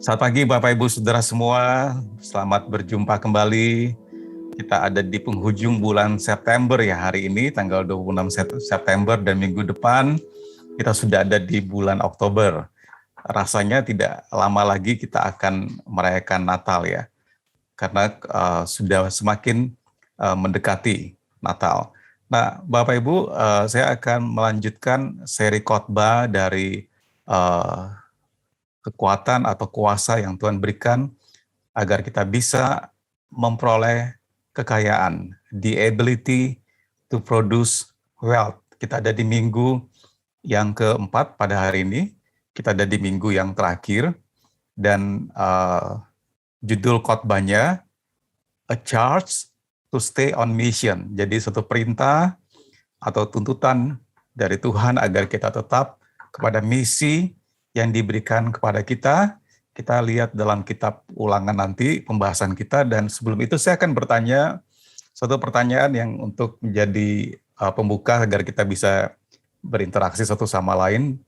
Selamat pagi Bapak Ibu Saudara semua, selamat berjumpa kembali. Kita ada di penghujung bulan September ya hari ini, tanggal 26 September dan minggu depan kita sudah ada di bulan Oktober. Rasanya tidak lama lagi kita akan merayakan Natal ya, karena sudah semakin mendekati Natal. Nah Bapak Ibu, saya akan melanjutkan seri khotbah dari kekuatan atau kuasa yang Tuhan berikan agar kita bisa memperoleh kekayaan, the ability to produce wealth. Kita ada di minggu yang keempat pada hari ini, kita ada di minggu yang terakhir, dan judul khotbahnya A Charge to Stay on Mission. Jadi suatu perintah atau tuntutan dari Tuhan agar kita tetap kepada misi yang diberikan kepada kita. Kita lihat dalam kitab Ulangan nanti pembahasan kita, dan sebelum itu saya akan bertanya satu pertanyaan yang untuk menjadi pembuka agar kita bisa berinteraksi satu sama lain.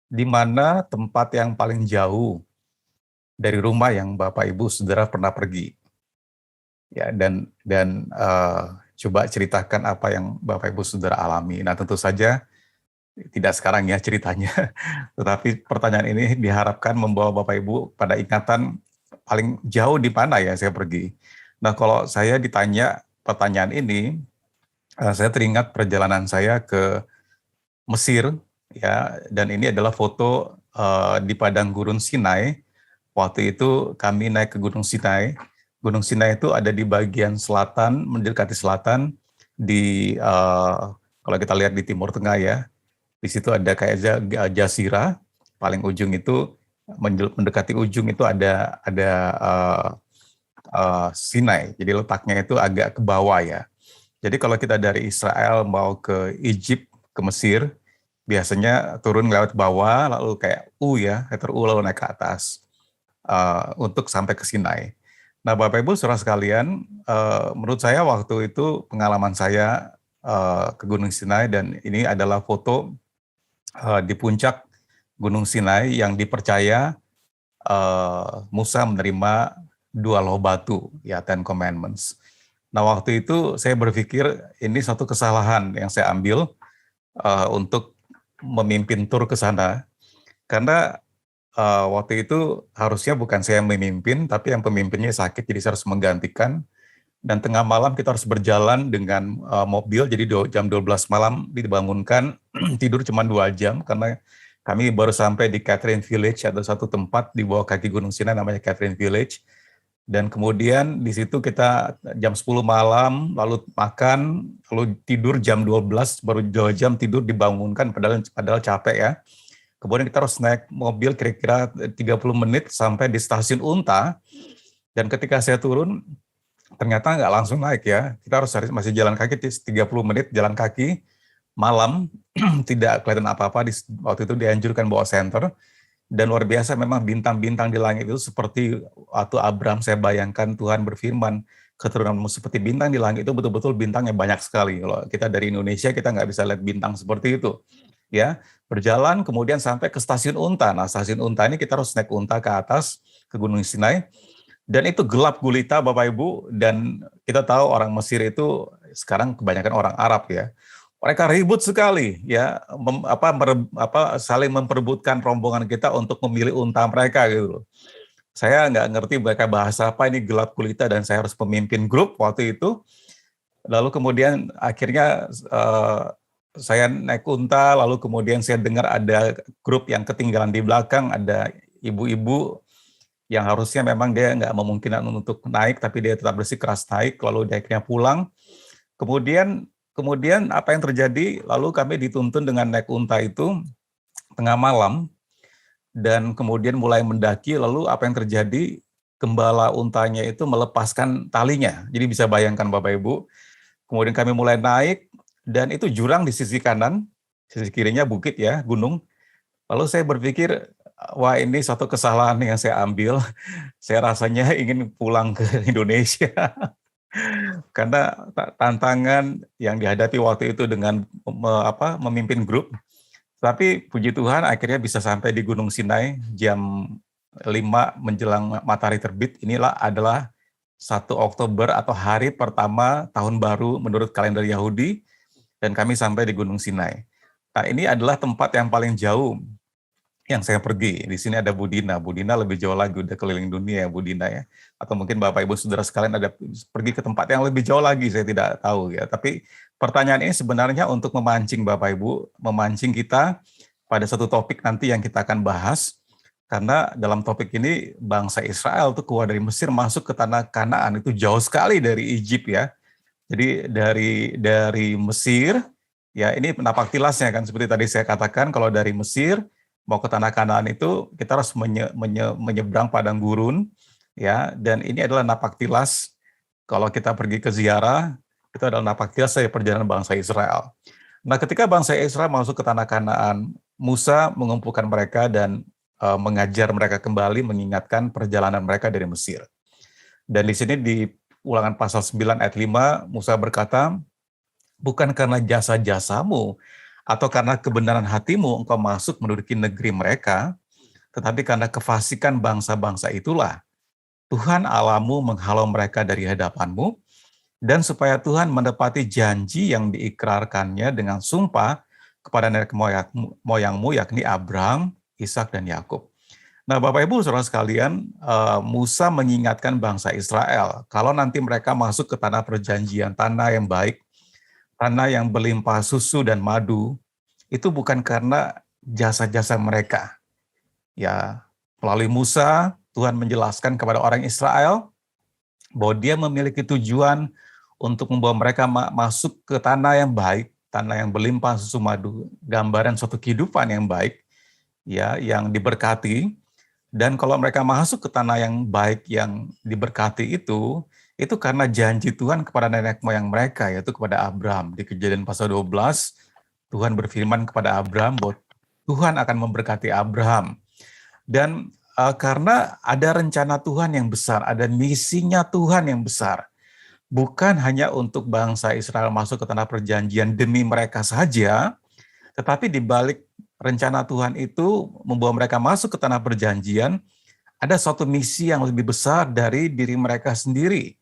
Di mana tempat yang paling jauh dari rumah yang Bapak Ibu Saudara pernah pergi? Ya, dan coba ceritakan apa yang Bapak Ibu Saudara alami. Nah, tentu saja tidak sekarang ya ceritanya, tetapi pertanyaan ini diharapkan membawa Bapak Ibu pada ingatan paling jauh di mana ya saya pergi. Nah, kalau saya ditanya pertanyaan ini, saya teringat perjalanan saya ke Mesir ya, dan ini adalah foto di padang gurun Sinai. Waktu itu kami naik ke Gunung Sinai. Gunung Sinai itu ada di bagian selatan, mendekati selatan di kalau kita lihat di Timur Tengah ya. Di situ ada kayak jazirah, paling ujung itu mendekati ujung itu ada Sinai. Jadi letaknya itu agak ke bawah ya. Jadi kalau kita dari Israel mau ke Egypt, ke Mesir, biasanya turun lewat bawah, lalu kayak letter U lalu naik ke atas untuk sampai ke Sinai. Nah, Bapak Ibu saudara sekalian, menurut saya waktu itu pengalaman saya ke Gunung Sinai, dan ini adalah foto di puncak Gunung Sinai yang dipercaya Musa menerima 2 loh batu, ya, Ten Commandments. Nah, waktu itu saya berpikir ini satu kesalahan yang saya ambil untuk memimpin tur ke sana, karena waktu itu harusnya bukan saya yang memimpin, tapi yang pemimpinnya sakit, jadi saya harus menggantikan. Dan tengah malam kita harus berjalan dengan mobil, jadi jam 12 malam dibangunkan, tidur cuma 2 jam, karena kami baru sampai di Catherine Village, ada satu tempat di bawah kaki Gunung Sinai namanya Catherine Village. Dan kemudian di situ kita jam 10 malam, lalu makan, lalu tidur jam 12, baru 2 jam tidur dibangunkan, padahal capek ya. Kemudian kita harus naik mobil kira-kira 30 menit sampai di stasiun Unta, dan ketika saya turun, ternyata nggak langsung naik ya, kita harus masih jalan kaki 30 menit jalan kaki malam, tidak kelihatan apa-apa. Waktu itu dianjurkan bawa senter, dan luar biasa memang bintang-bintang di langit itu seperti waktu Abraham saya bayangkan Tuhan berfirman, keturunanmu seperti bintang di langit, itu betul-betul bintangnya banyak sekali. Kalau kita dari Indonesia kita nggak bisa lihat bintang seperti itu. Ya, berjalan kemudian sampai ke stasiun Unta. Nah, stasiun Unta ini kita harus naik unta ke atas ke Gunung Sinai. Dan itu gelap gulita Bapak Ibu, dan kita tahu orang Mesir itu sekarang kebanyakan orang Arab ya. Mereka ribut sekali ya, saling memperebutkan rombongan kita untuk memilih unta mereka gitu. Saya nggak ngerti mereka bahasa apa, ini gelap gulita dan saya harus pemimpin grup waktu itu. Lalu kemudian akhirnya saya naik unta, lalu kemudian saya dengar ada grup yang ketinggalan di belakang, ada ibu-ibu yang harusnya memang dia nggak memungkinkan untuk naik, tapi dia tetap bersikeras naik, lalu dia akhirnya pulang. Kemudian apa yang terjadi? Lalu kami dituntun dengan naik unta itu tengah malam, dan kemudian mulai mendaki, lalu apa yang terjadi? Gembala untanya itu melepaskan talinya. Jadi bisa bayangkan Bapak Ibu, kemudian kami mulai naik, dan itu jurang di sisi kanan, sisi kirinya bukit ya, gunung. Lalu saya berpikir, wah ini suatu kesalahan yang saya ambil. Saya rasanya ingin pulang ke Indonesia. Karena tantangan yang dihadapi waktu itu dengan memimpin grup, Tapi puji Tuhan akhirnya bisa sampai di Gunung Sinai jam 5 menjelang matahari terbit. Inilah adalah 1 Oktober atau hari pertama tahun baru menurut kalender Yahudi, dan kami sampai di Gunung Sinai. Nah, ini adalah tempat yang paling jauh yang saya pergi. Di sini ada Budina. Budina lebih jauh lagi, udah keliling dunia ya Budina ya. Atau mungkin Bapak Ibu Saudara sekalian ada pergi ke tempat yang lebih jauh lagi, saya tidak tahu ya. Tapi pertanyaan ini sebenarnya untuk memancing Bapak Ibu, memancing kita pada satu topik nanti yang kita akan bahas. Karena dalam topik ini bangsa Israel tuh keluar dari Mesir masuk ke tanah Kanaan itu jauh sekali dari Egypt ya. Jadi dari Mesir ya, ini napak tilasnya kan seperti tadi saya katakan, kalau dari Mesir mau ke tanah Kanaan itu kita harus menyeberang padang gurun ya, dan ini adalah napak tilas kalau kita pergi ke ziarah, itu adalah napak tilas dari perjalanan bangsa Israel. Nah, ketika bangsa Israel masuk ke tanah Kanaan, Musa mengumpulkan mereka dan mengajar mereka kembali, mengingatkan perjalanan mereka dari Mesir. Dan di sini di Ulangan pasal 9 ayat 5, Musa berkata, bukan karena jasa-jasamu atau karena kebenaran hatimu engkau masuk menduduki negeri mereka, tetapi karena kefasikan bangsa-bangsa itulah Tuhan Allahmu menghalau mereka dari hadapanmu, dan supaya Tuhan menepati janji yang diikrarkannya dengan sumpah kepada nenek moyangmu, yakni Abraham, Ishak, dan Yakub. Nah, Bapak Ibu Saudara sekalian, Musa mengingatkan bangsa Israel, kalau nanti mereka masuk ke tanah perjanjian, tanah yang baik, tanah yang berlimpah susu dan madu, itu bukan karena jasa-jasa mereka. Ya, melalui Musa, Tuhan menjelaskan kepada orang Israel bahwa dia memiliki tujuan untuk membawa mereka masuk ke tanah yang baik, tanah yang berlimpah susu madu, gambaran suatu kehidupan yang baik, ya, yang diberkati. Dan kalau mereka masuk ke tanah yang baik, yang diberkati itu karena janji Tuhan kepada nenek moyang mereka, yaitu kepada Abraham. Di Kejadian pasal 12, Tuhan berfirman kepada Abraham bahwa Tuhan akan memberkati Abraham. Dan karena ada rencana Tuhan yang besar, ada misinya Tuhan yang besar, bukan hanya untuk bangsa Israel masuk ke tanah perjanjian demi mereka saja, tetapi di balik rencana Tuhan itu membawa mereka masuk ke tanah perjanjian, ada suatu misi yang lebih besar dari diri mereka sendiri,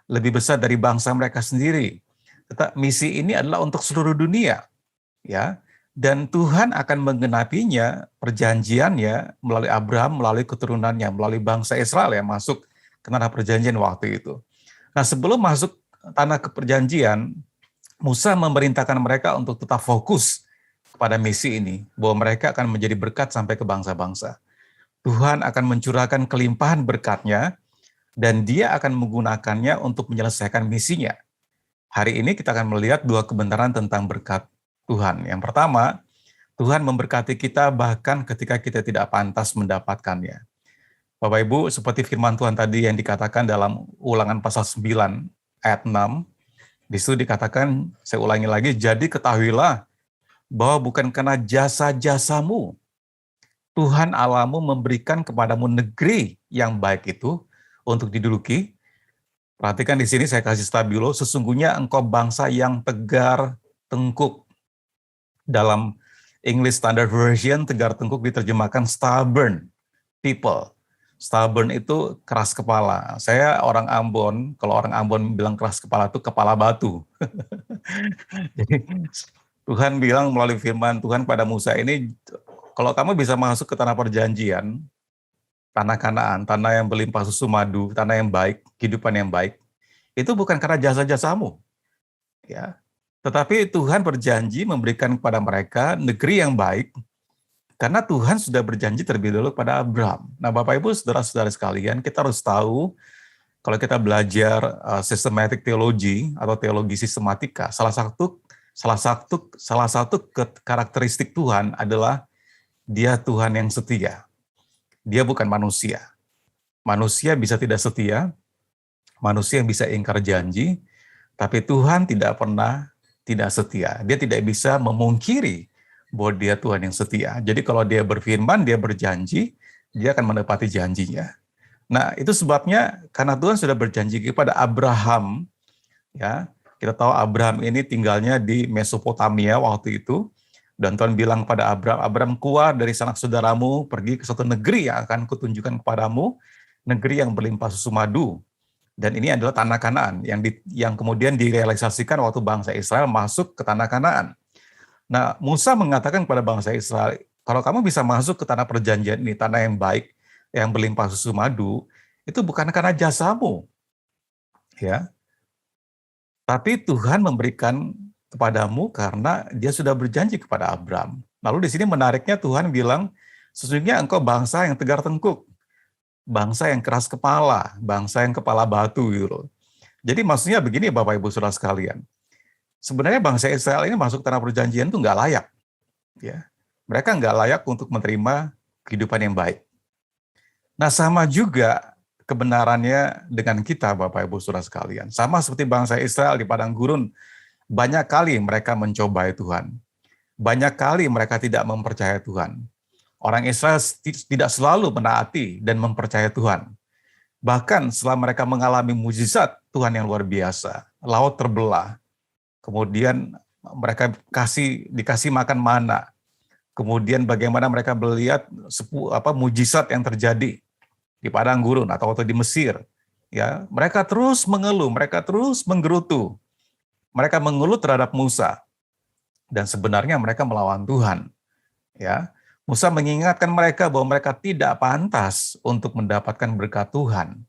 lebih besar dari bangsa mereka sendiri. Tetapi misi ini adalah untuk seluruh dunia, ya. Dan Tuhan akan menggenapinya, perjanjiannya melalui Abraham, melalui keturunannya, melalui bangsa Israel yang masuk ke tanah perjanjian waktu itu. Nah, sebelum masuk tanah perjanjian, Musa memerintahkan mereka untuk tetap fokus pada misi ini, bahwa mereka akan menjadi berkat sampai ke bangsa-bangsa. Tuhan akan mencurahkan kelimpahan berkat-Nya, dan Dia akan menggunakannya untuk menyelesaikan misinya. Hari ini kita akan melihat dua kebenaran tentang berkat Tuhan. Yang pertama, Tuhan memberkati kita bahkan ketika kita tidak pantas mendapatkannya. Bapak Ibu, seperti firman Tuhan tadi yang dikatakan dalam Ulangan pasal 9 ayat 6, di situ dikatakan, saya ulangi lagi, jadi ketahuilah bahwa bukan karena jasa-jasamu, Tuhan Allahmu memberikan kepadamu negeri yang baik itu untuk diduduki. Perhatikan di sini saya kasih stabilo, sesungguhnya engkau bangsa yang tegar tengkuk. Dalam English Standard Version, tegar tengkuk diterjemahkan stubborn people. Stubborn itu keras kepala. Saya orang Ambon, kalau orang Ambon bilang keras kepala itu kepala batu. Jadi Tuhan bilang melalui firman Tuhan pada Musa ini, kalau kamu bisa masuk ke tanah perjanjian, tanah Kanaan, tanah yang berlimpah susu madu, tanah yang baik, kehidupan yang baik, itu bukan karena jasa-jasamu, ya. Tetapi Tuhan berjanji memberikan kepada mereka negeri yang baik, karena Tuhan sudah berjanji terlebih dahulu kepada Abraham. Nah, Bapak Ibu, saudara-saudara sekalian, kita harus tahu, kalau kita belajar systematic theology atau teologi sistematika, salah satu karakteristik Tuhan adalah Dia Tuhan yang setia. Dia bukan manusia. Manusia bisa tidak setia, manusia bisa ingkar janji, tapi Tuhan tidak pernah tidak setia. Dia tidak bisa memungkiri bahwa Dia Tuhan yang setia. Jadi kalau Dia berfirman, Dia berjanji, Dia akan menepati janjinya. Nah, itu sebabnya karena Tuhan sudah berjanji kepada Abraham, ya. Kita tahu Abraham ini tinggalnya di Mesopotamia waktu itu, Dan Tuhan bilang pada Abram, Abram keluar dari sanak saudaramu, pergi ke suatu negeri yang akan kutunjukkan kepadamu, negeri yang berlimpah susu madu. Dan ini adalah tanah Kanaan yang kemudian direalisasikan waktu bangsa Israel masuk ke tanah Kanaan. Nah, Musa mengatakan kepada bangsa Israel, kalau kamu bisa masuk ke tanah perjanjian ini, tanah yang baik, yang berlimpah susu madu, itu bukan karena jasamu, ya. Tapi Tuhan memberikan kepadamu karena dia sudah berjanji kepada Abram. Lalu di sini menariknya Tuhan bilang, sesungguhnya engkau bangsa yang tegar tengkuk, bangsa yang keras kepala, bangsa yang kepala batu gitu loh. Jadi maksudnya begini Bapak Ibu Saudara sekalian, sebenarnya bangsa Israel ini masuk tanah perjanjian itu nggak layak. Ya. Mereka nggak layak untuk menerima kehidupan yang baik. Nah sama juga kebenarannya dengan kita Bapak Ibu Saudara sekalian. Sama seperti bangsa Israel di padang gurun, banyak kali mereka mencobai Tuhan. Banyak kali mereka tidak mempercayai Tuhan. Orang Israel tidak selalu menaati dan mempercayai Tuhan. Bahkan setelah mereka mengalami mujizat Tuhan yang luar biasa, laut terbelah, kemudian mereka dikasih makan mana, kemudian bagaimana mereka melihat mujizat yang terjadi di padang gurun atau waktu di Mesir, ya mereka terus mengeluh, mereka terus menggerutu, mereka mengeluh terhadap Musa, dan sebenarnya mereka melawan Tuhan. Ya, Musa mengingatkan mereka bahwa mereka tidak pantas untuk mendapatkan berkat Tuhan,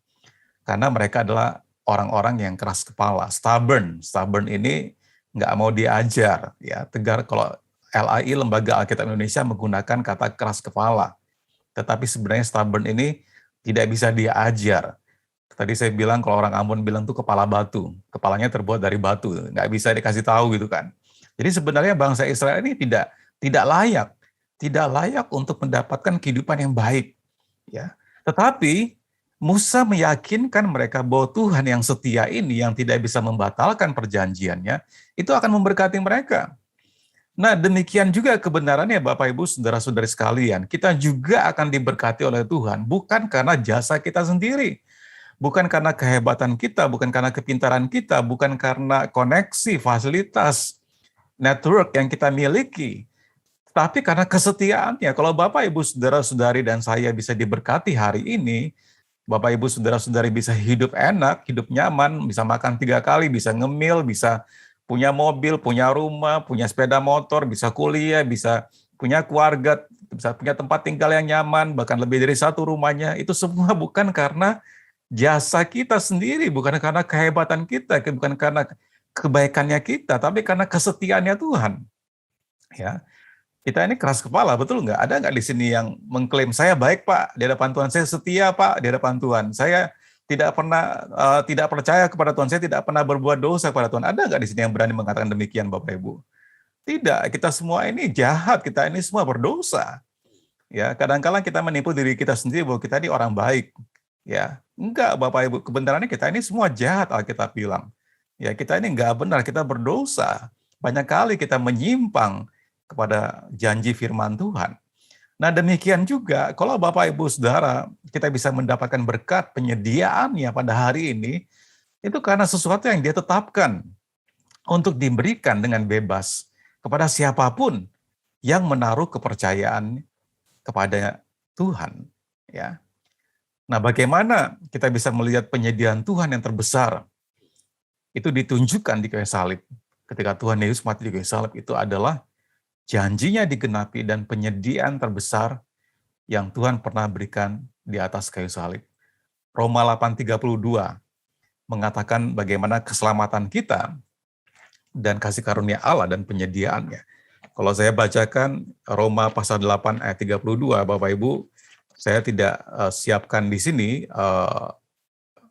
karena mereka adalah orang-orang yang keras kepala, stubborn. Stubborn ini nggak mau diajar, ya tegar. Kalau LAI Lembaga Alkitab Indonesia menggunakan kata keras kepala, tetapi sebenarnya stubborn ini tidak bisa diajar. Tadi saya bilang kalau orang Ambon bilang tuh kepala batu, kepalanya terbuat dari batu, nggak bisa dikasih tahu gitu kan. Jadi sebenarnya bangsa Israel ini tidak layak untuk mendapatkan kehidupan yang baik, ya. Tetapi Musa meyakinkan mereka bahwa Tuhan yang setia ini, yang tidak bisa membatalkan perjanjiannya, itu akan memberkati mereka. Nah, demikian juga kebenarannya Bapak Ibu Saudara-saudari sekalian. Kita juga akan diberkati oleh Tuhan, bukan karena jasa kita sendiri, bukan karena kehebatan kita, bukan karena kepintaran kita, bukan karena koneksi, fasilitas, network yang kita miliki, tapi karena kesetiaannya. Kalau Bapak Ibu Saudara-saudari dan saya bisa diberkati hari ini, Bapak Ibu Saudara-saudari bisa hidup enak, hidup nyaman, bisa makan 3 kali, bisa ngemil, bisa punya mobil, punya rumah, punya sepeda motor, bisa kuliah, bisa punya keluarga, bisa punya tempat tinggal yang nyaman, bahkan lebih dari satu rumahnya, itu semua bukan karena jasa kita sendiri, bukan karena kehebatan kita, bukan karena kebaikannya kita, tapi karena kesetiaannya Tuhan. Ya, kita ini keras kepala, betul nggak? Ada nggak di sini yang mengklaim saya baik Pak di hadapan Tuhan, saya setia Pak di hadapan Tuhan, saya tidak pernah tidak percaya kepada Tuhan, saya tidak pernah berbuat dosa kepada Tuhan. Ada nggak di sini yang berani mengatakan demikian, Bapak Ibu? Tidak, kita semua ini jahat, kita ini semua berdosa. Ya, kadang-kadang kita menipu diri kita sendiri bahwa kita ini orang baik. Ya, enggak Bapak Ibu, kebenarannya kita ini semua jahat, Alkitab bilang. Ya, kita ini enggak benar, kita berdosa. Banyak kali kita menyimpang kepada janji firman Tuhan. Nah, demikian juga kalau Bapak Ibu Saudara, kita bisa mendapatkan berkat penyediaannya pada hari ini, itu karena sesuatu yang dia tetapkan untuk diberikan dengan bebas kepada siapapun yang menaruh kepercayaan kepada Tuhan. Ya. Nah, bagaimana kita bisa melihat penyediaan Tuhan yang terbesar? Itu ditunjukkan di kayu salib. Ketika Tuhan Yesus mati di kayu salib, itu adalah janjinya digenapi dan penyediaan terbesar yang Tuhan pernah berikan di atas kayu salib. Roma 8:32 mengatakan bagaimana keselamatan kita dan kasih karunia Allah dan penyediaannya. Kalau saya bacakan Roma pasal 8 ayat 32, Bapak Ibu, saya tidak siapkan di sini.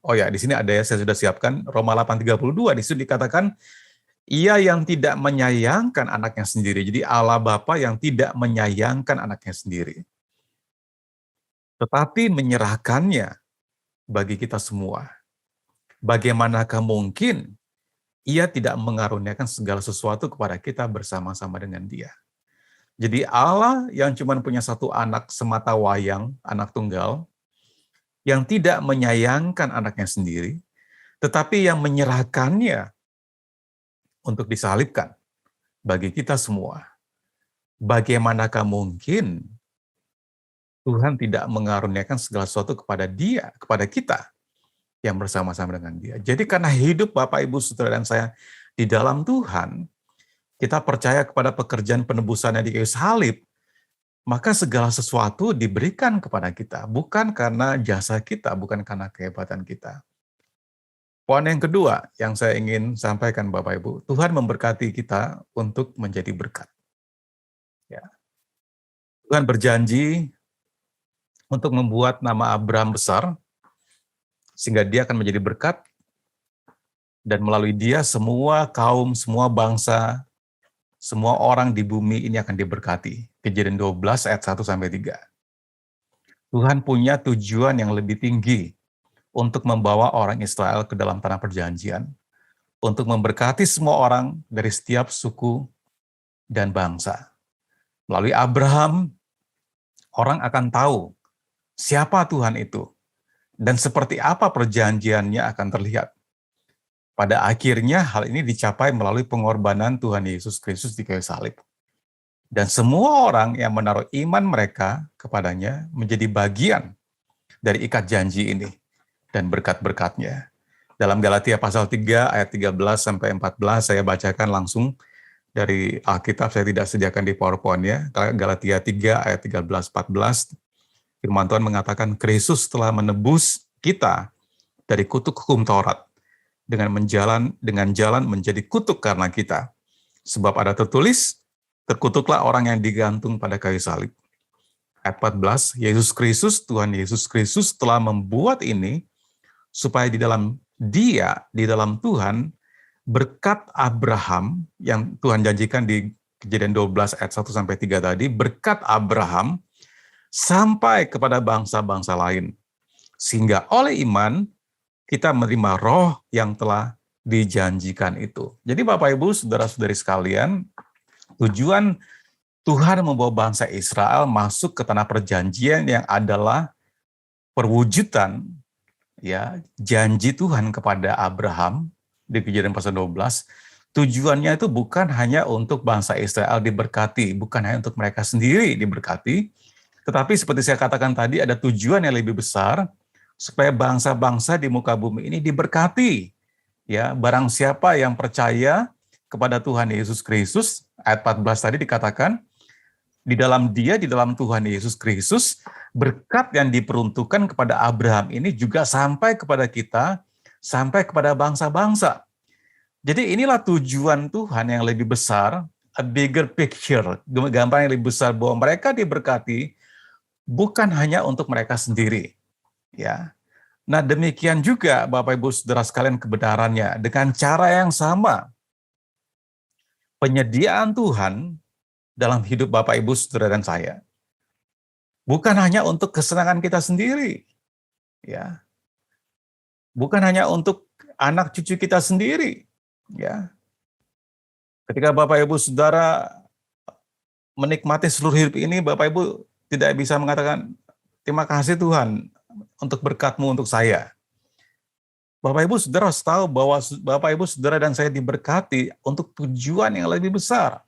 Di sini ada ya, saya sudah siapkan Roma 8:32. Di situ dikatakan, ia yang tidak menyayangkan anaknya sendiri. Jadi Allah Bapa yang tidak menyayangkan anaknya sendiri, tetapi menyerahkannya bagi kita semua. Bagaimanakah mungkin ia tidak mengaruniakan segala sesuatu kepada kita bersama-sama dengan Dia? Jadi Allah yang cuma punya satu anak semata wayang, anak tunggal, yang tidak menyayangkan anaknya sendiri, tetapi yang menyerahkannya untuk disalibkan bagi kita semua. bagaimanakah mungkin Tuhan tidak mengaruniakan segala sesuatu kepada dia, kepada kita yang bersama-sama dengan dia. Jadi karena hidup Bapak, Ibu, Saudara, dan saya di dalam Tuhan, kita percaya kepada pekerjaan penebusannya di kayu salib, maka segala sesuatu diberikan kepada kita, bukan karena jasa kita, bukan karena kehebatan kita. Poin yang kedua yang saya ingin sampaikan Bapak Ibu, Tuhan memberkati kita untuk menjadi berkat. Ya. Tuhan berjanji untuk membuat nama Abraham besar, sehingga dia akan menjadi berkat, dan melalui dia semua kaum, semua bangsa, semua orang di bumi ini akan diberkati. Kejadian 12 ayat 1-3. Tuhan punya tujuan yang lebih tinggi untuk membawa orang Israel ke dalam tanah perjanjian, untuk memberkati semua orang dari setiap suku dan bangsa. Melalui Abraham, orang akan tahu siapa Tuhan itu, dan seperti apa perjanjiannya akan terlihat. Pada akhirnya hal ini dicapai melalui pengorbanan Tuhan Yesus Kristus di kayu salib. Dan semua orang yang menaruh iman mereka kepadanya menjadi bagian dari ikat janji ini dan berkat-berkatnya. Dalam Galatia pasal 3 ayat 13-14 saya bacakan langsung dari Alkitab, saya tidak sediakan di PowerPoint ya. Galatia 3 ayat 13-14, firman Tuhan mengatakan, Kristus telah menebus kita dari kutuk hukum Taurat dengan jalan menjadi kutuk karena kita. Sebab ada tertulis, terkutuklah orang yang digantung pada kayu salib. Ayat 14, Yesus Kristus, Tuhan Yesus Kristus telah membuat ini supaya di dalam Dia, di dalam Tuhan, berkat Abraham yang Tuhan janjikan di Kejadian 12 ayat 1-3 tadi, berkat Abraham sampai kepada bangsa-bangsa lain. Sehingga oleh iman kita menerima roh yang telah dijanjikan itu. Jadi Bapak Ibu, saudara-saudari sekalian, tujuan Tuhan membawa bangsa Israel masuk ke tanah perjanjian yang adalah perwujudan ya janji Tuhan kepada Abraham di Kejadian pasal 12. Tujuannya itu bukan hanya untuk bangsa Israel diberkati, bukan hanya untuk mereka sendiri diberkati, tetapi seperti saya katakan tadi ada tujuan yang lebih besar supaya bangsa-bangsa di muka bumi ini diberkati. Ya, barang siapa yang percaya kepada Tuhan Yesus Kristus, ayat 14 tadi dikatakan, di dalam Dia, di dalam Tuhan Yesus Kristus, berkat yang diperuntukkan kepada Abraham ini juga sampai kepada kita, sampai kepada bangsa-bangsa. Jadi inilah tujuan Tuhan yang lebih besar, a bigger picture, gambaran yang lebih besar bahwa mereka diberkati bukan hanya untuk mereka sendiri. Ya. Nah, demikian juga Bapak Ibu Saudara sekalian kebenarannya dengan cara yang sama. Penyediaan Tuhan dalam hidup Bapak Ibu Saudara dan saya bukan hanya untuk kesenangan kita sendiri. Ya. Bukan hanya untuk anak cucu kita sendiri, ya. Ketika Bapak Ibu Saudara menikmati seluruh hidup ini, Bapak Ibu tidak bisa mengatakan terima kasih Tuhan untuk berkat-Mu untuk saya. Bapak Ibu Saudara harus tahu bahwa Bapak Ibu Saudara dan saya diberkati untuk tujuan yang lebih besar.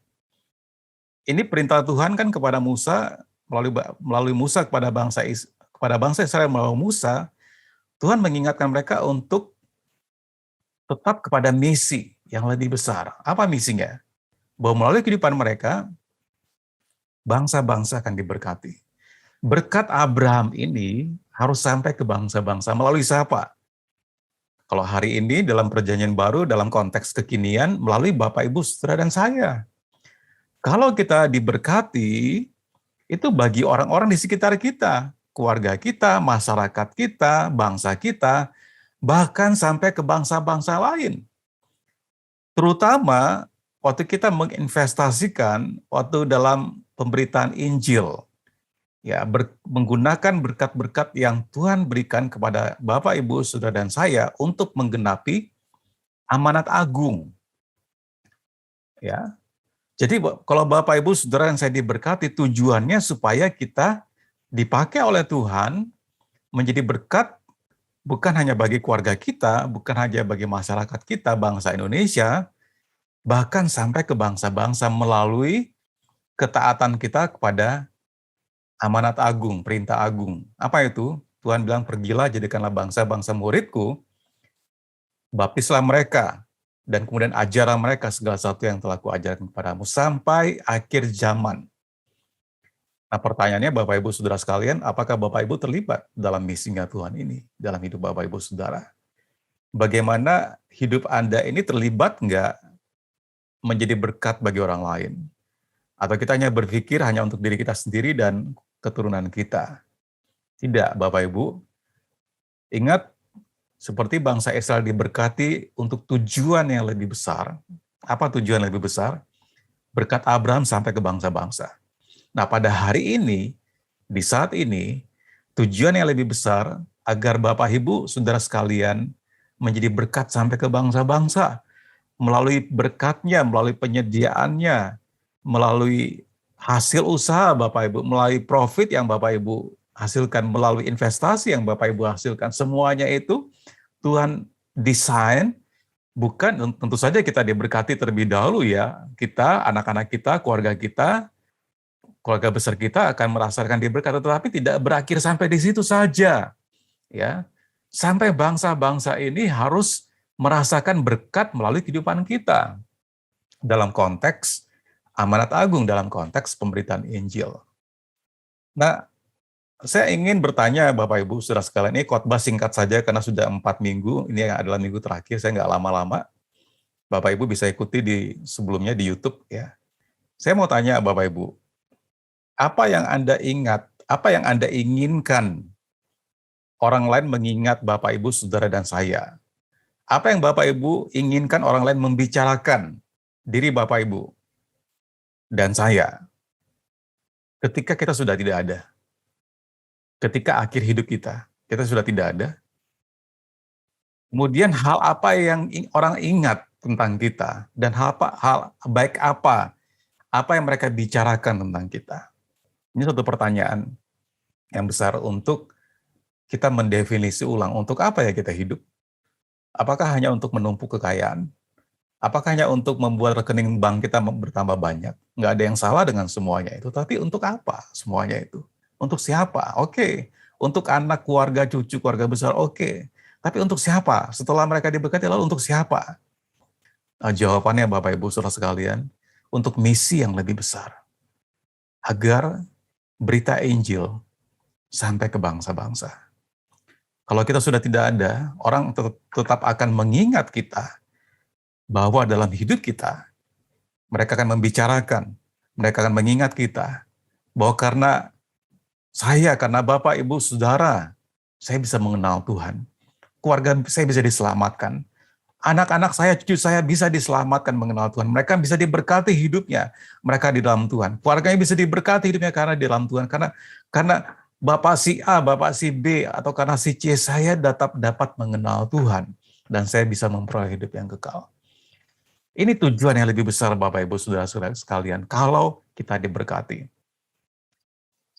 Ini perintah Tuhan kan kepada Musa, melalui Musa kepada bangsa Israel melalui Musa, Tuhan mengingatkan mereka untuk tetap kepada misi yang lebih besar. Apa misinya? Bahwa melalui kehidupan mereka, bangsa-bangsa akan diberkati. Berkat Abraham ini harus sampai ke bangsa-bangsa melalui siapa? Kalau hari ini dalam perjanjian baru, dalam konteks kekinian, melalui Bapak, Ibu, Saudara, dan saya. Kalau kita diberkati, itu bagi orang-orang di sekitar kita, keluarga kita, masyarakat kita, bangsa kita, bahkan sampai ke bangsa-bangsa lain. Terutama waktu kita menginvestasikan waktu dalam pemberitaan Injil, ya menggunakan berkat-berkat yang Tuhan berikan kepada Bapak, Ibu, Saudara, dan saya untuk menggenapi amanat agung. Ya. Jadi kalau Bapak, Ibu, Saudara, dan saya diberkati, tujuannya supaya kita dipakai oleh Tuhan menjadi berkat bukan hanya bagi keluarga kita, bukan hanya bagi masyarakat kita, bangsa Indonesia, bahkan sampai ke bangsa-bangsa melalui ketaatan kita kepada amanat agung, perintah agung. Apa itu? Tuhan bilang, pergilah jadikanlah bangsa-bangsa muridku, baptislah mereka, dan kemudian ajarlah mereka segala sesuatu yang telah kuajarkan kepadamu sampai akhir zaman. Nah, pertanyaannya Bapak Ibu Saudara sekalian, apakah Bapak Ibu terlibat dalam misinya Tuhan ini, dalam hidup Bapak Ibu Saudara? Bagaimana hidup Anda ini terlibat nggak menjadi berkat bagi orang lain? Atau kita hanya berpikir hanya untuk diri kita sendiri dan keturunan kita? Tidak, Bapak Ibu. Ingat, seperti bangsa Israel diberkati untuk tujuan yang lebih besar. Apa tujuan yang lebih besar? Berkat Abraham sampai ke bangsa-bangsa. Nah, pada hari ini, di saat ini, tujuan yang lebih besar agar Bapak Ibu, Saudara sekalian, menjadi berkat sampai ke bangsa-bangsa. Melalui berkatnya, melalui penyediaannya, melalui hasil usaha Bapak Ibu, melalui profit yang Bapak Ibu hasilkan, melalui investasi yang Bapak Ibu hasilkan. Semuanya itu Tuhan desain, bukan tentu saja kita diberkati terlebih dahulu ya. Kita, anak-anak kita, keluarga besar kita akan merasakan diberkati, tetapi tidak berakhir sampai di situ saja. Ya, sampai bangsa-bangsa ini harus merasakan berkat melalui kehidupan kita. Dalam konteks amanat agung, dalam konteks pemberitaan Injil. Nah, saya ingin bertanya Bapak Ibu Saudara sekalian, ini khotbah singkat saja karena sudah 4 minggu, ini adalah minggu terakhir, saya nggak lama-lama. Bapak Ibu bisa ikuti sebelumnya di YouTube ya. Saya mau tanya Bapak Ibu, apa yang Anda ingat, apa yang Anda inginkan orang lain mengingat Bapak Ibu Saudara dan saya? Apa yang Bapak Ibu inginkan orang lain membicarakan diri Bapak Ibu dan saya ketika kita sudah tidak ada? Ketika akhir hidup kita sudah tidak ada. Kemudian hal apa yang orang ingat tentang kita dan hal baik apa yang mereka bicarakan tentang kita? Ini satu pertanyaan yang besar untuk kita mendefinisi ulang untuk apa ya kita hidup. Apakah hanya untuk menumpuk kekayaan? Apakah hanya untuk membuat rekening bank kita bertambah banyak? Nggak ada yang salah dengan semuanya itu, tapi untuk apa semuanya itu? Untuk siapa? Oke. Untuk anak, keluarga, cucu, keluarga besar, oke. Tapi untuk siapa? Setelah mereka diberkati, lalu untuk siapa? Nah, jawabannya Bapak Ibu Saudara sekalian, untuk misi yang lebih besar. Agar berita Injil sampai ke bangsa-bangsa. Kalau kita sudah tidak ada, orang tetap akan mengingat kita bahwa dalam hidup kita, mereka akan membicarakan, mereka akan mengingat kita bahwa karena Bapak, Ibu, Saudara, saya bisa mengenal Tuhan. Keluarga saya bisa diselamatkan. Anak-anak saya, cucu saya bisa diselamatkan mengenal Tuhan. Mereka bisa diberkati hidupnya, mereka di dalam Tuhan. Keluarganya bisa diberkati hidupnya karena di dalam Tuhan. Karena Bapak si A, Bapak si B, atau karena si C, saya dapat mengenal Tuhan. Dan saya bisa memperoleh hidup yang kekal. Ini tujuan yang lebih besar Bapak Ibu Saudara-saudara sekalian, kalau kita diberkati.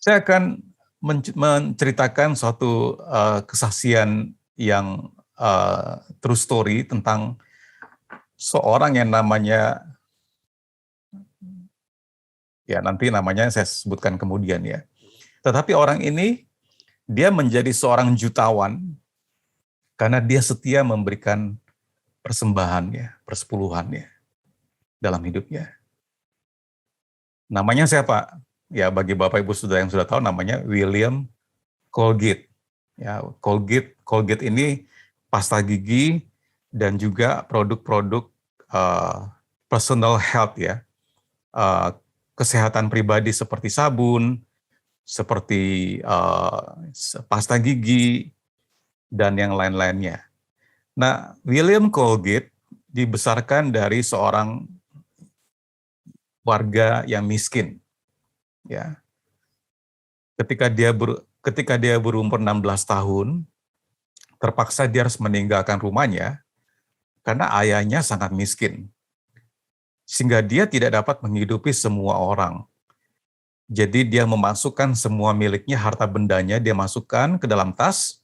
Saya akan menceritakan suatu kesaksian yang true story tentang seorang yang namanya, ya nanti namanya saya sebutkan kemudian ya. Tetapi orang ini, dia menjadi seorang jutawan karena dia setia memberikan persembahannya, persepuluhannya dalam hidupnya. Namanya siapa? Ya bagi Bapak Ibu Saudara yang sudah tahu, namanya William Colgate. Ya, Colgate ini pasta gigi dan juga produk-produk personal health ya, kesehatan pribadi seperti sabun, seperti pasta gigi dan yang lain-lainnya. Nah, William Colgate dibesarkan dari seorang warga yang miskin. Ya. Ketika dia berumur 16 tahun, terpaksa dia harus meninggalkan rumahnya karena ayahnya sangat miskin. Sehingga dia tidak dapat menghidupi semua orang. Jadi dia memasukkan semua miliknya, harta bendanya, dia masukkan ke dalam tas,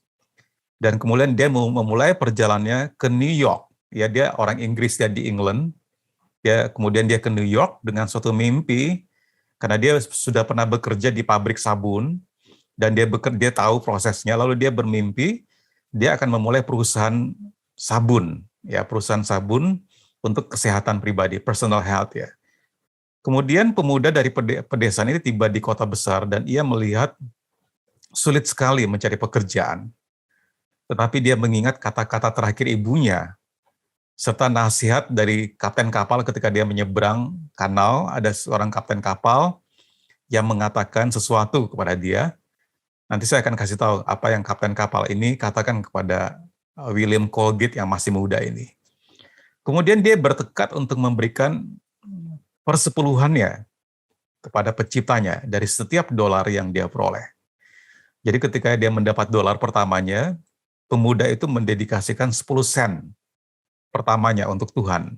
dan kemudian dia memulai perjalanannya ke New York. Ya, dia orang Inggris, dia di England. Ya, kemudian dia ke New York dengan suatu mimpi karena dia sudah pernah bekerja di pabrik sabun dan dia tahu prosesnya, lalu dia bermimpi dia akan memulai perusahaan sabun, ya, perusahaan sabun untuk kesehatan pribadi, personal health ya. Kemudian pemuda dari pedesaan ini tiba di kota besar dan ia melihat sulit sekali mencari pekerjaan. Tetapi dia mengingat kata-kata terakhir ibunya serta nasihat dari kapten kapal ketika dia menyeberang kanal. Ada seorang kapten kapal yang mengatakan sesuatu kepada dia. Nanti saya akan kasih tahu apa yang kapten kapal ini katakan kepada William Colgate yang masih muda ini. Kemudian dia bertekad untuk memberikan persepuluhannya kepada penciptanya dari setiap dolar yang dia peroleh. Jadi ketika dia mendapat dolar pertamanya, pemuda itu mendedikasikan 10 sen pertamanya untuk Tuhan.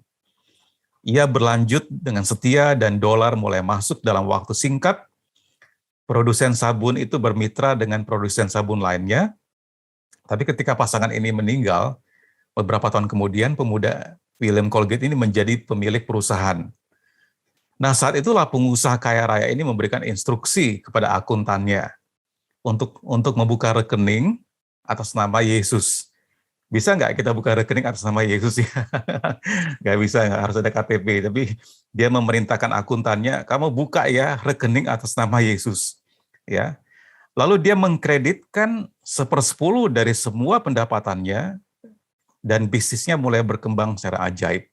Ia berlanjut dengan setia dan dolar mulai masuk dalam waktu singkat. Produsen sabun itu bermitra dengan produsen sabun lainnya. Tapi ketika pasangan ini meninggal, beberapa tahun kemudian pemuda William Colgate ini menjadi pemilik perusahaan. Nah, saat itulah pengusaha kaya raya ini memberikan instruksi kepada akuntannya untuk membuka rekening atas nama Yesus. Bisa nggak kita buka rekening atas nama Yesus ya? Nggak bisa, nggak harus ada KTP. Tapi dia memerintahkan akuntannya, kamu buka ya rekening atas nama Yesus. Ya. Lalu dia mengkreditkan 1/10 dari semua pendapatannya dan bisnisnya mulai berkembang secara ajaib.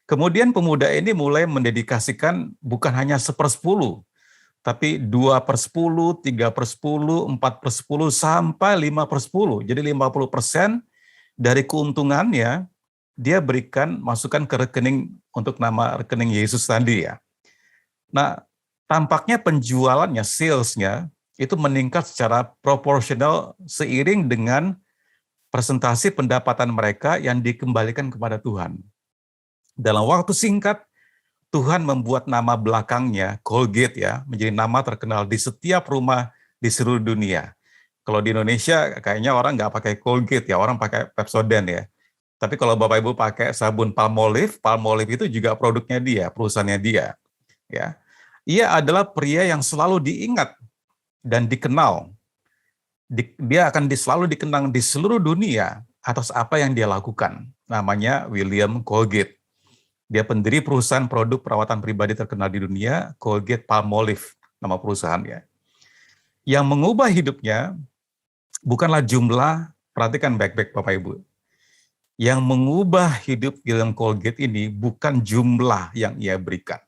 Kemudian pemuda ini mulai mendedikasikan bukan hanya 1/10, tapi 2/10, 3/10, 4/10, sampai 5/10. Jadi 50% dari keuntungannya dia berikan masukkan ke rekening untuk nama rekening Yesus tadi ya. Nah, tampaknya penjualannya, salesnya itu meningkat secara proporsional seiring dengan presentasi pendapatan mereka yang dikembalikan kepada Tuhan. Dalam waktu singkat, Tuhan membuat nama belakangnya, Colgate ya, menjadi nama terkenal di setiap rumah di seluruh dunia. Kalau di Indonesia kayaknya orang nggak pakai Colgate ya, orang pakai Pepsodent ya. Tapi kalau Bapak Ibu pakai sabun Palmolive, Palmolive itu juga produknya dia, perusahaannya dia. Ya, ia adalah pria yang selalu diingat dan dikenal. Dia akan selalu dikenang di seluruh dunia atas apa yang dia lakukan. Namanya William Colgate. Dia pendiri perusahaan produk perawatan pribadi terkenal di dunia, Colgate Palmolive, nama perusahaannya. Yang mengubah hidupnya bukanlah jumlah, perhatikan baik-baik Bapak Ibu. Yang mengubah hidup William Colgate ini bukan jumlah yang ia berikan,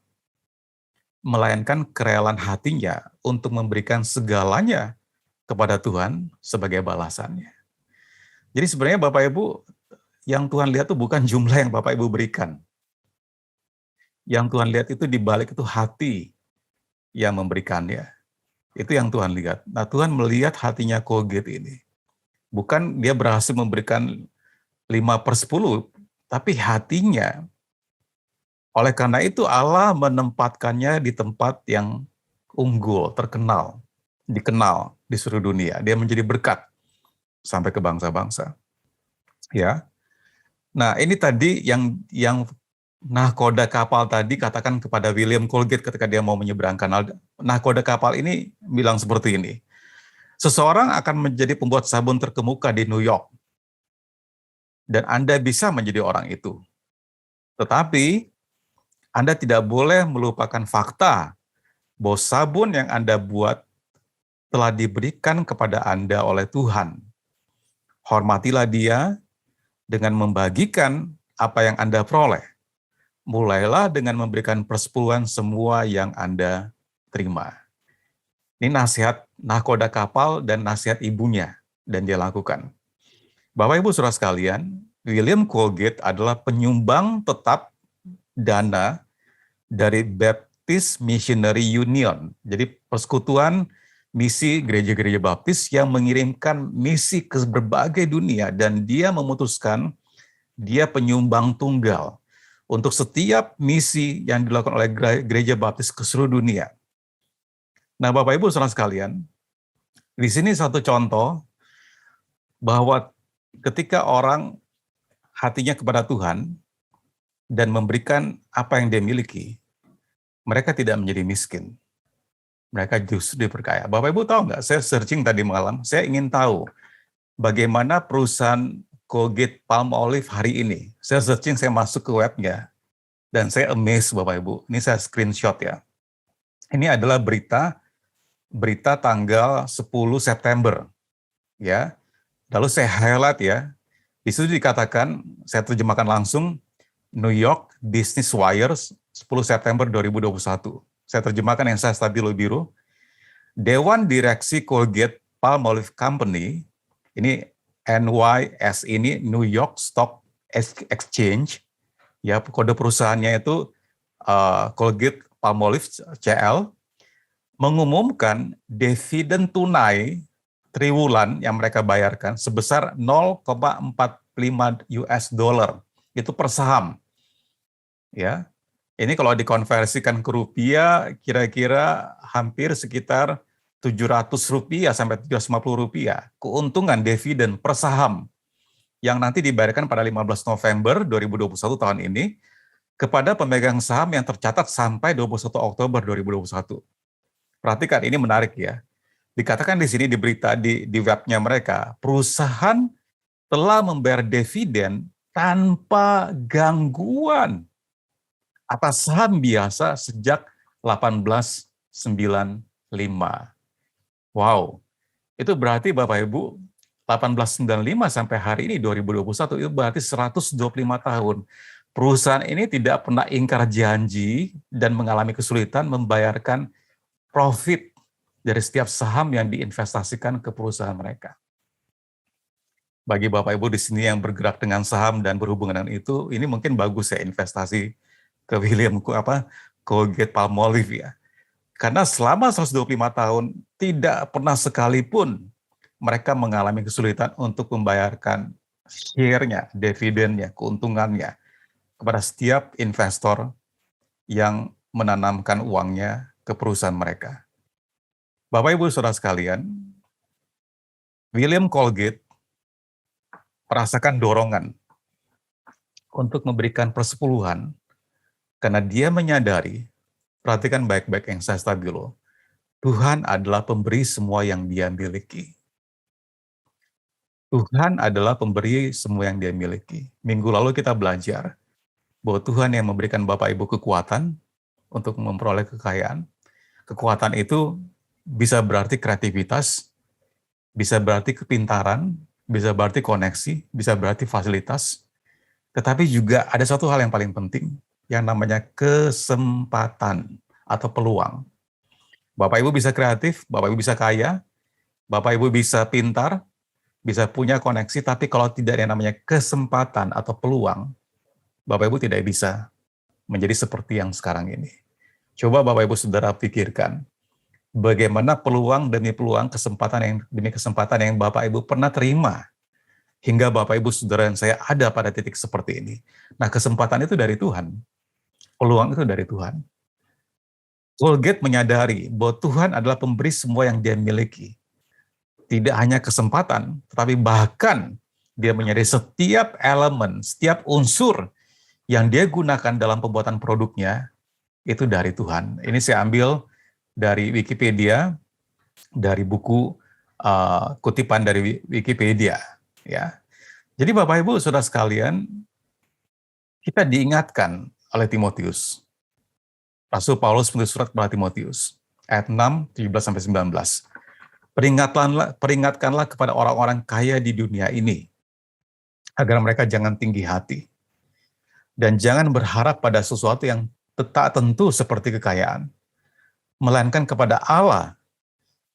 melainkan kerelaan hatinya untuk memberikan segalanya kepada Tuhan sebagai balasannya. Jadi sebenarnya Bapak Ibu, yang Tuhan lihat itu bukan jumlah yang Bapak Ibu berikan. Yang Tuhan lihat itu di balik itu hati yang memberikannya. Itu yang Tuhan lihat. Nah, Tuhan melihat hatinya Colgate ini. Bukan dia berhasil memberikan 5/10, tapi hatinya. Oleh karena itu Allah menempatkannya di tempat yang unggul, terkenal, dikenal di seluruh dunia. Dia menjadi berkat sampai ke bangsa-bangsa. Ya. Nah, ini tadi yang nahkoda kapal tadi katakan kepada William Colgate ketika dia mau menyeberang kanal. Nahkoda kapal ini bilang seperti ini. Seseorang akan menjadi pembuat sabun terkemuka di New York. Dan Anda bisa menjadi orang itu. Tetapi Anda tidak boleh melupakan fakta bahwa sabun yang Anda buat telah diberikan kepada Anda oleh Tuhan. Hormatilah dia dengan membagikan apa yang Anda peroleh. Mulailah dengan memberikan persepuluhan semua yang Anda terima. Ini nasihat nahkoda kapal dan nasihat ibunya, dan dia lakukan. Bapak Ibu Saudara sekalian, William Colgate adalah penyumbang tetap dana dari Baptist Missionary Union. Jadi persekutuan misi gereja-gereja baptis yang mengirimkan misi ke berbagai dunia, dan dia memutuskan dia penyumbang tunggal untuk setiap misi yang dilakukan oleh gereja baptis ke seluruh dunia. Nah, Bapak Ibu saudara sekalian, di sini satu contoh bahwa ketika orang hatinya kepada Tuhan dan memberikan apa yang dia miliki, mereka tidak menjadi miskin. mereka justru diperkaya. Bapak Ibu tahu nggak, saya searching tadi malam, saya ingin tahu bagaimana perusahaan Colgate Palmolive hari ini. Saya searching, saya masuk ke webnya, dan saya amazed Bapak Ibu. Ini saya screenshot ya. Ini adalah berita tanggal 10 September. Ya. Lalu saya highlight ya. Di situ dikatakan, saya terjemahkan langsung, New York Business Wire 10 September 2021. Saya terjemahkan yang saya stabilo biru. Dewan Direksi Colgate Palmolive Company, ini NYS ini New York Stock Exchange, ya kode perusahaannya itu Colgate Palmolive CL, mengumumkan dividen tunai triwulan yang mereka bayarkan sebesar 0,45 US dollar itu per saham. Ya. Ini kalau dikonversikan ke rupiah kira-kira hampir sekitar 700 rupiah sampai 750 rupiah keuntungan dividen per saham yang nanti dibayarkan pada 15 November 2021 tahun ini kepada pemegang saham yang tercatat sampai 21 Oktober 2021. Perhatikan, ini menarik ya. Dikatakan di sini di berita di webnya mereka, perusahaan telah membayar dividen tanpa gangguan atas saham biasa sejak 1895. Wow, itu berarti Bapak Ibu 1895 sampai hari ini 2021 itu berarti 125 tahun. Perusahaan ini tidak pernah ingkar janji dan mengalami kesulitan membayarkan profit dari setiap saham yang diinvestasikan ke perusahaan mereka. Bagi Bapak Ibu di sini yang bergerak dengan saham dan berhubungan dengan itu, ini mungkin bagus ya investasi ke Colgate Palmolive ya. Karena selama 125 tahun tidak pernah sekalipun mereka mengalami kesulitan untuk membayarkan share-nya, dividennya, keuntungannya kepada setiap investor yang menanamkan uangnya ke perusahaan mereka. Bapak Ibu Saudara sekalian, William Colgate merasakan dorongan untuk memberikan persepuluhan karena dia menyadari, perhatikan baik-baik yang saya stabilo, Tuhan adalah pemberi semua yang dia miliki. Tuhan adalah pemberi semua yang dia miliki. Minggu lalu kita belajar bahwa Tuhan yang memberikan Bapak Ibu kekuatan untuk memperoleh kekayaan. Kekuatan itu bisa berarti kreativitas, bisa berarti kepintaran, bisa berarti koneksi, bisa berarti fasilitas. Tetapi juga ada satu hal yang paling penting, yang namanya kesempatan atau peluang. Bapak Ibu bisa kreatif, Bapak Ibu bisa kaya, Bapak Ibu bisa pintar, bisa punya koneksi, tapi kalau tidak ada yang namanya kesempatan atau peluang, Bapak Ibu tidak bisa menjadi seperti yang sekarang ini. Coba Bapak Ibu Saudara pikirkan, bagaimana peluang demi peluang, kesempatan demi kesempatan yang Bapak Ibu pernah terima, hingga Bapak Ibu Saudara yang saya ada pada titik seperti ini. Nah, kesempatan itu dari Tuhan. Peluang itu dari Tuhan. Colgate menyadari bahwa Tuhan adalah pemberi semua yang dia miliki. Tidak hanya kesempatan, tetapi bahkan dia menyadari setiap elemen, setiap unsur yang dia gunakan dalam pembuatan produknya, itu dari Tuhan. Ini saya ambil dari Wikipedia, dari buku kutipan dari Wikipedia. Ya. Jadi Bapak Ibu Saudara sekalian, kita diingatkan oleh Timotius. Rasul Paulus menulis surat kepada Timotius, ayat 6, 17-19. Peringatkanlah kepada orang-orang kaya di dunia ini, agar mereka jangan tinggi hati, dan jangan berharap pada sesuatu yang tak tentu seperti kekayaan, melainkan kepada Allah,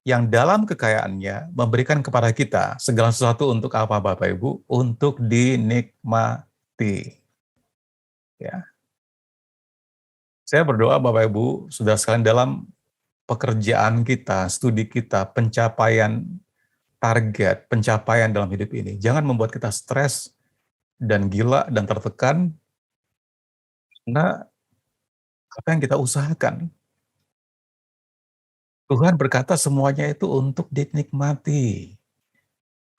yang dalam kekayaannya memberikan kepada kita segala sesuatu untuk apa Bapak Ibu? Untuk dinikmati. Ya. Saya berdoa Bapak Ibu, Saudara sekalian, dalam pekerjaan kita, studi kita, pencapaian target, pencapaian dalam hidup ini, jangan membuat kita stres dan gila dan tertekan, karena apa yang kita usahakan. Tuhan berkata semuanya itu untuk dinikmati.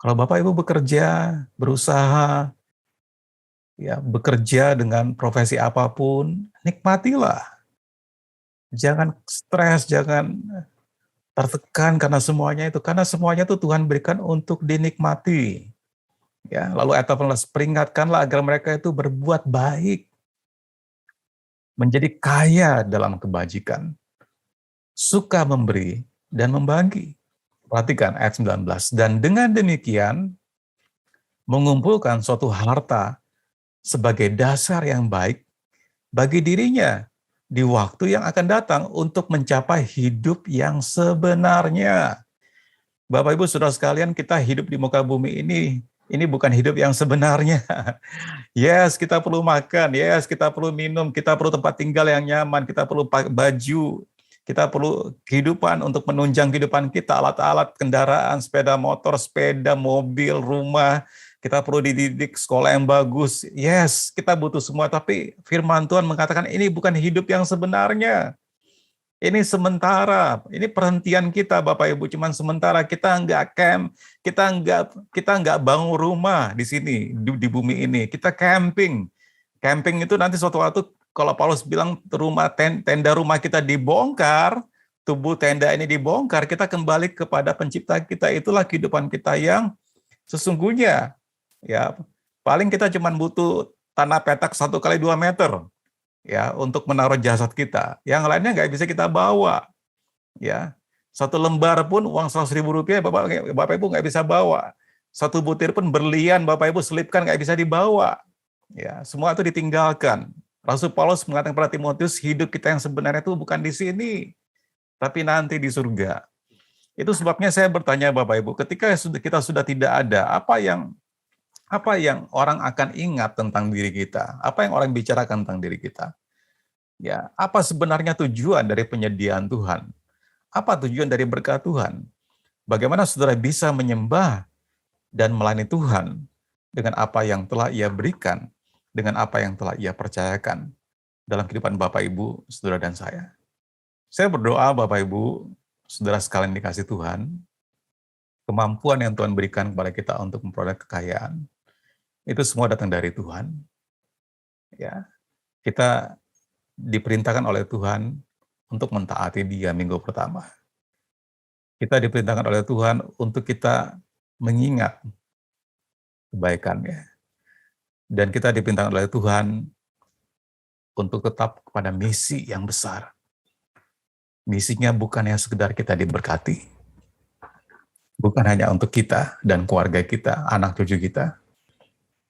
Kalau Bapak Ibu bekerja, berusaha, ya bekerja dengan profesi apapun, nikmatilah. Jangan stres, jangan tertekan karena semuanya itu Tuhan berikan untuk dinikmati. Ya, lalu ayat 18, peringatkanlah agar mereka itu berbuat baik, menjadi kaya dalam kebajikan, suka memberi dan membagi. Perhatikan ayat 19, dan dengan demikian mengumpulkan suatu harta sebagai dasar yang baik bagi dirinya di waktu yang akan datang untuk mencapai hidup yang sebenarnya. Bapak Ibu Saudara sekalian, kita hidup di muka bumi ini bukan hidup yang sebenarnya. Yes, kita perlu makan, yes, kita perlu minum, kita perlu tempat tinggal yang nyaman, kita perlu baju, kita perlu kehidupan untuk menunjang kehidupan kita, alat-alat, kendaraan, sepeda motor, sepeda, mobil, rumah. Kita perlu dididik sekolah yang bagus. Yes, kita butuh semua, tapi firman Tuhan mengatakan ini bukan hidup yang sebenarnya. Ini sementara, ini perhentian kita Bapak Ibu, cuman sementara. Kita nggak camp, kita nggak bangun rumah di sini, di bumi ini. Kita camping. Camping itu nanti suatu waktu, kalau Paulus bilang tenda rumah kita dibongkar, tubuh tenda ini dibongkar, kita kembali kepada pencipta kita. Itulah kehidupan kita yang sesungguhnya. Ya, paling kita cuma butuh tanah petak 1x2 meter ya untuk menaruh jasad kita. Yang lainnya nggak bisa kita bawa. Ya, satu lembar pun uang 100.000 rupiah Bapak Ibu nggak bisa bawa. Satu butir pun berlian Bapak Ibu selipkan nggak bisa dibawa. Ya, semua itu ditinggalkan. Rasul Paulus mengatakan kepada Timotius, hidup kita yang sebenarnya itu bukan di sini, tapi nanti di surga. Itu sebabnya saya bertanya Bapak Ibu, ketika kita sudah tidak ada, apa yang orang akan ingat tentang diri kita? Apa yang orang bicarakan tentang diri kita? Ya, apa sebenarnya tujuan dari penyediaan Tuhan? Apa tujuan dari berkat Tuhan? Bagaimana saudara bisa menyembah dan melayani Tuhan dengan apa yang telah Ia berikan, dengan apa yang telah Ia percayakan dalam kehidupan Bapak Ibu, saudara dan saya? Saya berdoa Bapak Ibu, saudara sekalian dikasih Tuhan, kemampuan yang Tuhan berikan kepada kita untuk memperoleh kekayaan, itu semua datang dari Tuhan. Ya, kita diperintahkan oleh Tuhan untuk mentaati Dia minggu pertama. Kita diperintahkan oleh Tuhan untuk kita mengingat kebaikannya. Dan kita diperintahkan oleh Tuhan untuk tetap kepada misi yang besar. Misinya bukan yang sekedar kita diberkati. Bukan hanya untuk kita dan keluarga kita, anak cucu kita,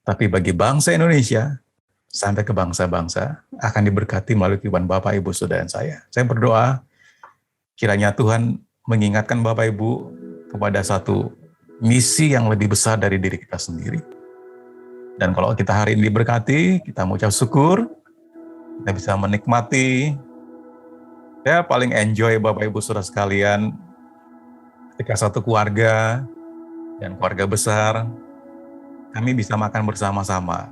tapi bagi bangsa Indonesia, sampai ke bangsa-bangsa, akan diberkati melalui kehidupan Bapak, Ibu, Saudara, dan saya. Saya berdoa, kiranya Tuhan mengingatkan Bapak, Ibu, kepada satu misi yang lebih besar dari diri kita sendiri. Dan kalau kita hari ini diberkati, kita mengucap syukur, kita bisa menikmati, ya paling enjoy Bapak, Ibu, Saudara sekalian, ketika satu keluarga dan keluarga besar, kami bisa makan bersama-sama.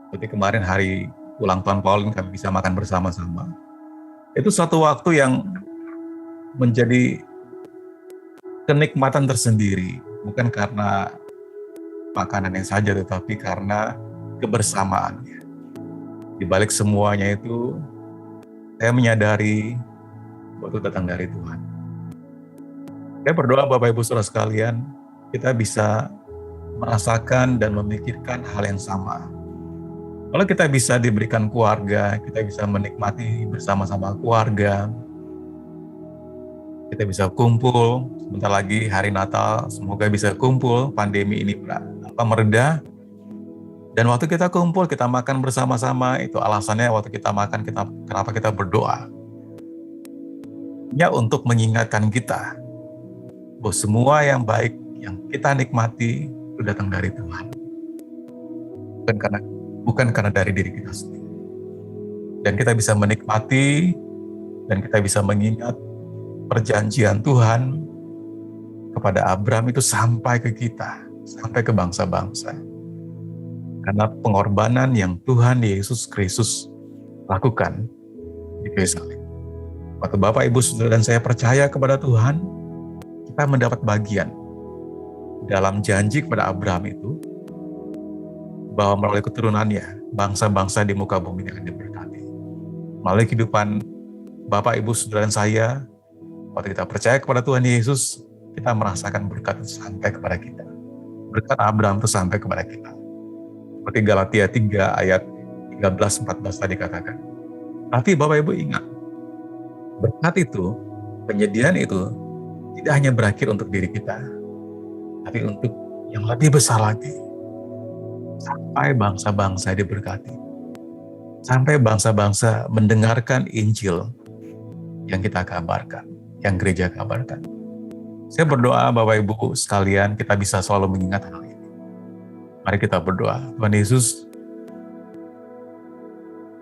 Seperti kemarin hari ulang tahun Paulin, kami bisa makan bersama-sama. Itu suatu waktu yang menjadi kenikmatan tersendiri. Bukan karena makanannya saja, tetapi karena kebersamaannya. Di balik semuanya itu, saya menyadari bahwa itu datang dari Tuhan. Saya berdoa Bapak Ibu Saudara sekalian, kita bisa merasakan dan memikirkan hal yang sama. Kalau kita bisa diberikan keluarga, kita bisa menikmati bersama-sama keluarga, kita bisa kumpul, sebentar lagi hari Natal, semoga bisa kumpul, pandemi ini mereda, dan waktu kita kumpul, kita makan bersama-sama, itu alasannya waktu kita makan, kenapa kita berdoa. Ya, untuk mengingatkan kita, bahwa semua yang baik, yang kita nikmati, itu datang dari Tuhan. Bukan karena dari diri kita sendiri. Dan kita bisa menikmati, dan kita bisa mengingat perjanjian Tuhan kepada Abraham itu sampai ke kita, sampai ke bangsa-bangsa. Karena pengorbanan yang Tuhan Yesus Kristus lakukan di kayu salib. Waktu Bapak, Ibu, Saudara, dan saya percaya kepada Tuhan, kita mendapat bagian dalam janji kepada Abraham itu, bahwa melalui keturunannya, bangsa-bangsa di muka bumi akan diberkati. Melalui kehidupan Bapak, Ibu, Saudara, dan saya, Waktu kita percaya kepada Tuhan Yesus, kita merasakan berkat itu sampai kepada kita. Berkat Abraham itu sampai kepada kita. Seperti Galatia 3 ayat 13-14 tadi katakan. Tapi Bapak Ibu ingat, berkat itu, penyediaan itu tidak hanya berakhir untuk diri kita, tapi untuk yang lebih besar lagi. Sampai bangsa-bangsa diberkati. Sampai bangsa-bangsa mendengarkan Injil yang kita kabarkan, yang gereja kabarkan. Saya berdoa Bapak Ibu sekalian kita bisa selalu mengingat hal ini. Mari kita berdoa. Tuhan Yesus,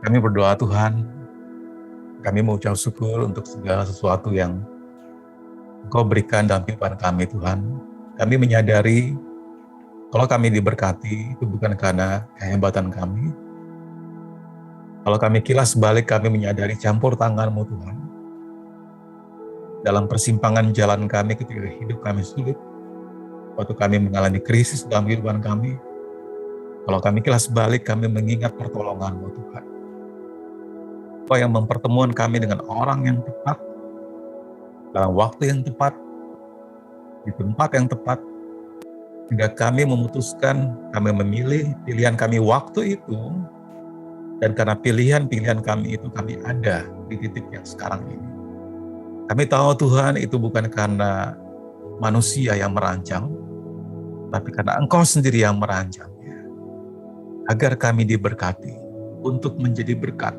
kami berdoa Tuhan, kami mengucap syukur untuk segala sesuatu yang Engkau berikan dalam kehidupan kami Tuhan. Kami menyadari kalau kami diberkati itu bukan karena kehebatan kami. Kalau kami kilas balik kami menyadari campur tangan-Mu Tuhan. Dalam persimpangan jalan kami ketika hidup kami sulit, waktu kami mengalami krisis dalam kehidupan kami, kalau kami kilas balik, kami mengingat pertolongan-Mu Tuhan. Kau yang mempertemukan kami dengan orang yang tepat, dalam waktu yang tepat, di tempat yang tepat, sehingga kami memutuskan, kami memilih pilihan kami waktu itu, dan karena pilihan-pilihan kami itu kami ada di titik yang sekarang ini. Kami tahu Tuhan itu bukan karena manusia yang merancang, tapi karena Engkau sendiri yang merancangnya. Agar kami diberkati untuk menjadi berkat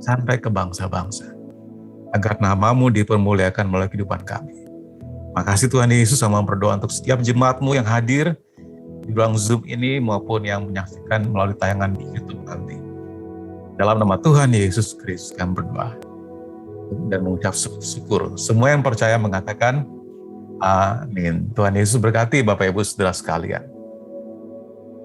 sampai ke bangsa-bangsa. Agar nama-Mu dipermuliakan melalui kehidupan kami. Makasih Tuhan Yesus, sama berdoa untuk setiap jemaat-Mu yang hadir di ruang Zoom ini maupun yang menyaksikan melalui tayangan di YouTube nanti. Dalam nama Tuhan Yesus Kristus kami berdoa dan mengucap syukur. Semua yang percaya mengatakan amin. Tuhan Yesus berkati Bapak Ibu saudara sekalian.